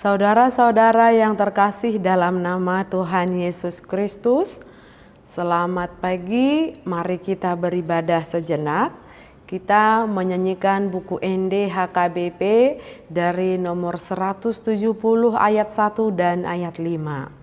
Saudara-saudara yang terkasih dalam nama Tuhan Yesus Kristus, selamat pagi. Mari kita beribadah sejenak. Kita menyanyikan buku ND HKBP dari nomor 170 ayat 1 dan ayat 5.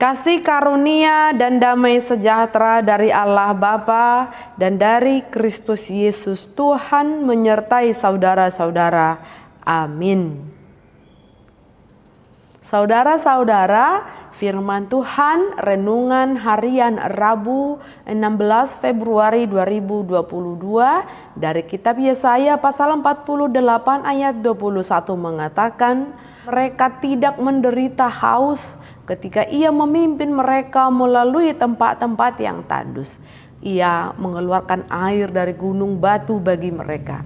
Kasih karunia dan damai sejahtera dari Allah Bapa dan dari Kristus Yesus Tuhan menyertai saudara-saudara. Amin. Saudara-saudara, firman Tuhan renungan harian Rabu 16 Februari 2022 dari kitab Yesaya pasal 48 ayat 21 mengatakan, mereka tidak menderita haus ketika Ia memimpin mereka melalui tempat-tempat yang tandus. Ia mengeluarkan air dari gunung batu bagi mereka.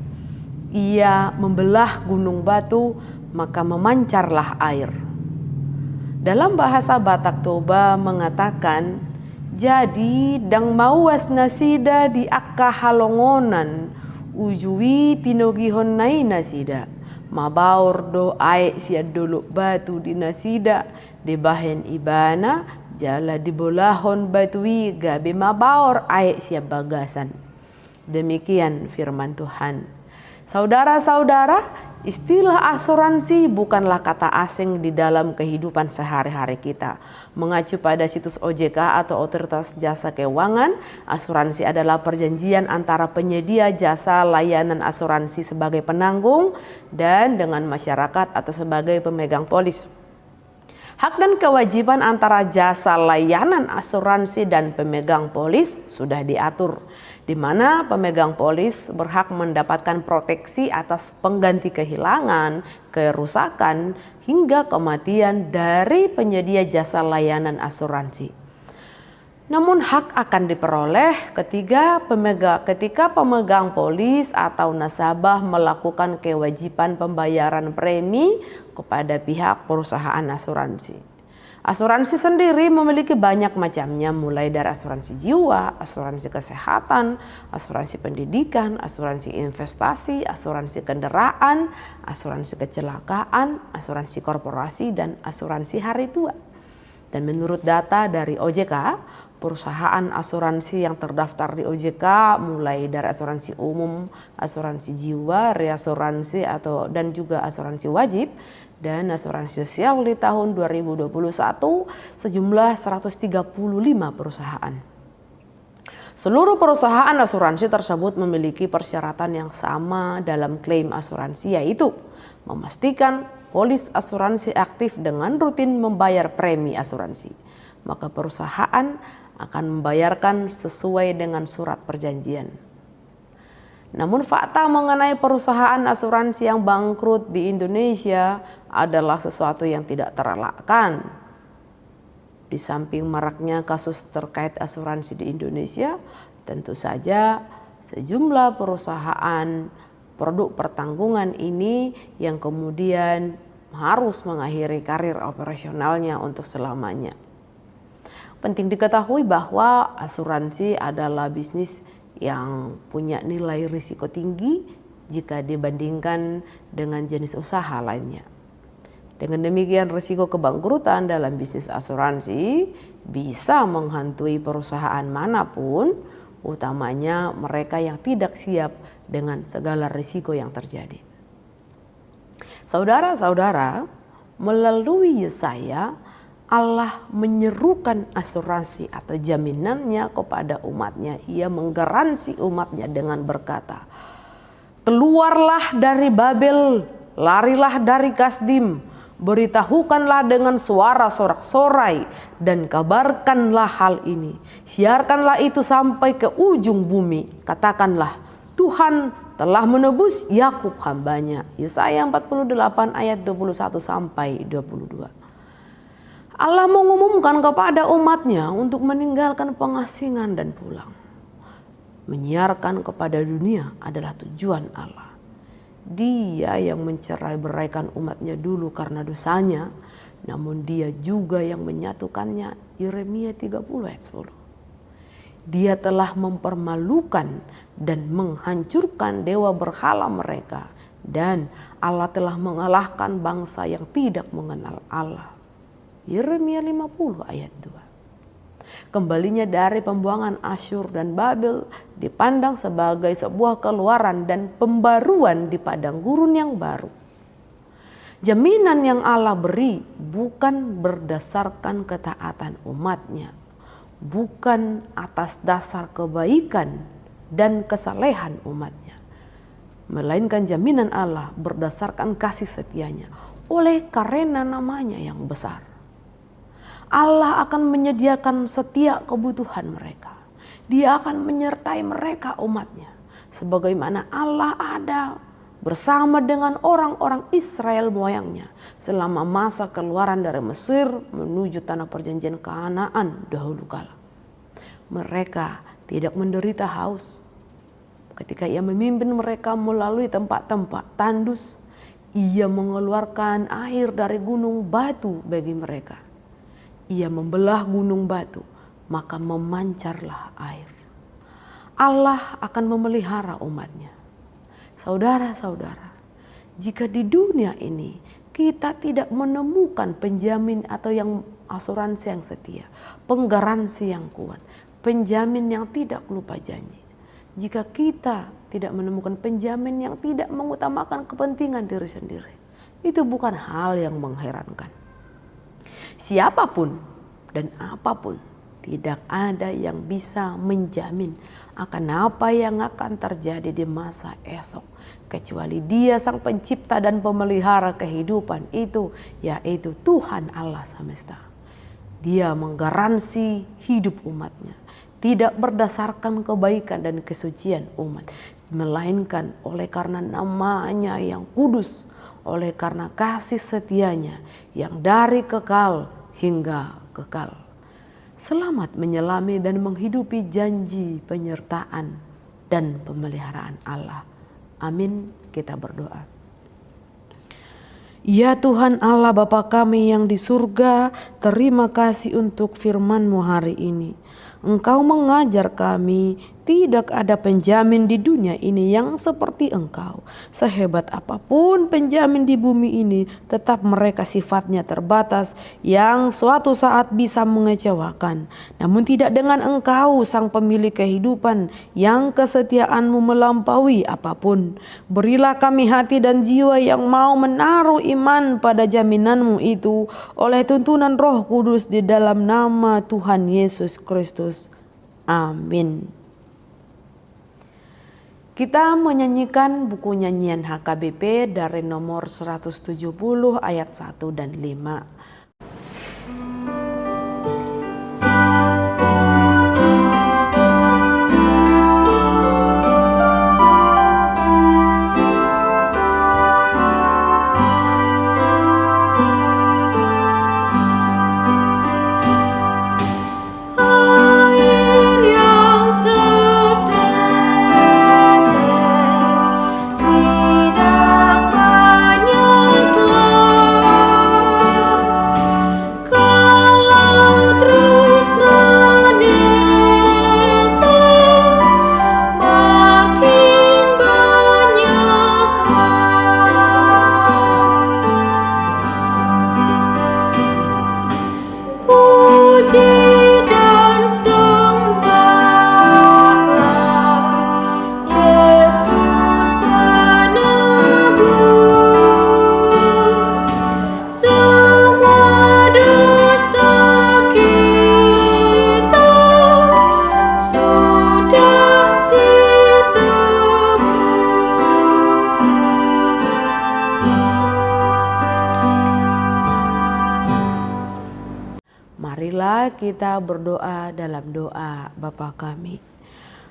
Ia membelah gunung batu, maka memancarlah air. Dalam bahasa Batak Toba mengatakan, jadi dang mauas nasida di akka halongonan, ujui tinogihon nai nasida. Mabaur do ae sia dulu batu di nasida, di bahen ibana, jala di bolahon batui gabe mabaur ae sia bagasan. Demikian firman Tuhan. Saudara-saudara, istilah asuransi bukanlah kata asing di dalam kehidupan sehari-hari kita. Mengacu pada situs OJK atau Otoritas Jasa Keuangan, asuransi adalah perjanjian antara penyedia jasa layanan asuransi sebagai penanggung dan dengan masyarakat atau sebagai pemegang polis. Hak dan kewajiban antara jasa layanan asuransi dan pemegang polis sudah diatur, di mana pemegang polis berhak mendapatkan proteksi atas pengganti kehilangan, kerusakan, hingga kematian dari penyedia jasa layanan asuransi. Namun hak akan diperoleh ketika pemegang polis atau nasabah melakukan kewajiban pembayaran premi kepada pihak perusahaan asuransi. Asuransi sendiri memiliki banyak macamnya, mulai dari asuransi jiwa, asuransi kesehatan, asuransi pendidikan, asuransi investasi, asuransi kendaraan, asuransi kecelakaan, asuransi korporasi, dan asuransi hari tua. Dan menurut data dari OJK, perusahaan asuransi yang terdaftar di OJK mulai dari asuransi umum, asuransi jiwa, reasuransi dan juga asuransi wajib dan asuransi sosial di tahun 2021 sejumlah 135 perusahaan. Seluruh perusahaan asuransi tersebut memiliki persyaratan yang sama dalam klaim asuransi, yaitu memastikan polis asuransi aktif dengan rutin membayar premi asuransi. Maka perusahaan akan membayarkan sesuai dengan surat perjanjian. Namun fakta mengenai perusahaan asuransi yang bangkrut di Indonesia adalah sesuatu yang tidak terelakkan. Di samping maraknya kasus terkait asuransi di Indonesia, tentu saja sejumlah perusahaan produk pertanggungan ini yang kemudian harus mengakhiri karir operasionalnya untuk selamanya. Penting diketahui bahwa asuransi adalah bisnis yang punya nilai risiko tinggi jika dibandingkan dengan jenis usaha lainnya. Dengan demikian, risiko kebangkrutan dalam bisnis asuransi bisa menghantui perusahaan manapun, utamanya mereka yang tidak siap dengan segala risiko yang terjadi. Saudara-saudara, melalui Yesaya, Allah menyerukan asuransi atau jaminannya kepada umatnya. Ia menggaransi umatnya dengan berkata, "Keluarlah dari Babel, larilah dari Kasdim, beritahukanlah dengan suara sorak-sorai dan kabarkanlah hal ini. Siarkanlah itu sampai ke ujung bumi. Katakanlah, Tuhan telah menebus Yakub hambanya." Yesaya 48 ayat 21 sampai 22. Allah mengumumkan kepada umatnya untuk meninggalkan pengasingan dan pulang. Menyiarkan kepada dunia adalah tujuan Allah. Dia yang mencerai-beraikan umatnya dulu karena dosanya, namun dia juga yang menyatukannya. Yeremia 30 ayat 10. Dia telah mempermalukan dan menghancurkan dewa berhala mereka, dan Allah telah mengalahkan bangsa yang tidak mengenal Allah. Yeremia 50 ayat 2. Kembalinya dari pembuangan Asyur dan Babel dipandang sebagai sebuah keluaran dan pembaruan di padang gurun yang baru. Jaminan yang Allah beri bukan berdasarkan ketaatan umatnya, bukan atas dasar kebaikan dan kesalehan umatnya, melainkan jaminan Allah berdasarkan kasih setianya oleh karena namanya yang besar. Allah akan menyediakan setiap kebutuhan mereka. Dia akan menyertai mereka umatnya. Sebagaimana Allah ada bersama dengan orang-orang Israel moyangnya selama masa keluaran dari Mesir menuju tanah perjanjian Kanaan dahulu kala. Mereka tidak menderita haus. Ketika Ia memimpin mereka melalui tempat-tempat tandus, Ia mengeluarkan air dari gunung batu bagi mereka. Ia membelah gunung batu, maka memancarlah air. Allah akan memelihara umatnya. Saudara-saudara, jika di dunia ini kita tidak menemukan penjamin atau yang asuransi yang setia, penggaransi yang kuat, penjamin yang tidak lupa janji. Jika kita tidak menemukan penjamin yang tidak mengutamakan kepentingan diri sendiri, itu bukan hal yang mengherankan. Siapapun dan apapun, tidak ada yang bisa menjamin akan apa yang akan terjadi di masa esok, kecuali Dia sang pencipta dan pemelihara kehidupan itu, yaitu Tuhan Allah semesta. Dia menggaransi hidup umatnya, tidak berdasarkan kebaikan dan kesucian umat, melainkan oleh karena namanya yang kudus, oleh karena kasih setianya yang dari kekal hingga kekal. Selamat menyelami dan menghidupi janji penyertaan dan pemeliharaan Allah. Amin. Kita berdoa. Ya Tuhan Allah Bapa kami yang di surga, terima kasih untuk firman-Mu hari ini. Engkau mengajar kami, tidak ada penjamin di dunia ini yang seperti Engkau. Sehebat apapun penjamin di bumi ini, tetap mereka sifatnya terbatas yang suatu saat bisa mengecewakan. Namun tidak dengan Engkau, sang pemilik kehidupan, yang kesetiaan-Mu melampaui apapun. Berilah kami hati dan jiwa yang mau menaruh iman pada jaminan-Mu itu oleh tuntunan Roh Kudus di dalam nama Tuhan Yesus Kristus. Amin. Kita menyanyikan buku nyanyian HKBP dari nomor 170 ayat 1 dan 5. Tidak banyak kita berdoa dalam doa Bapa kami.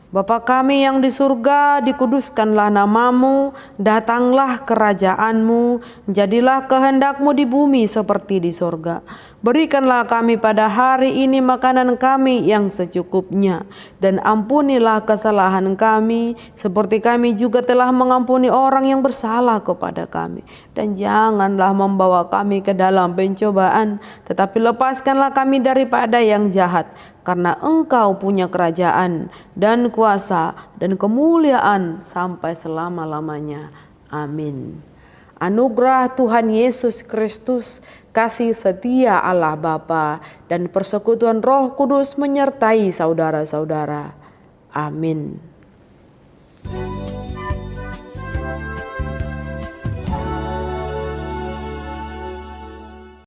Bapa kami yang di surga, dikuduskanlah namamu, datanglah kerajaanmu, jadilah kehendakmu di bumi seperti di surga. Berikanlah kami pada hari ini makanan kami yang secukupnya, dan ampunilah kesalahan kami, seperti kami juga telah mengampuni orang yang bersalah kepada kami. Dan janganlah membawa kami ke dalam pencobaan, tetapi lepaskanlah kami daripada yang jahat. Karena Engkau punya kerajaan dan kuasa dan kemuliaan sampai selama-lamanya. Amin. Anugerah Tuhan Yesus Kristus, kasih setia Allah Bapa, dan persekutuan Roh Kudus menyertai saudara-saudara. Amin.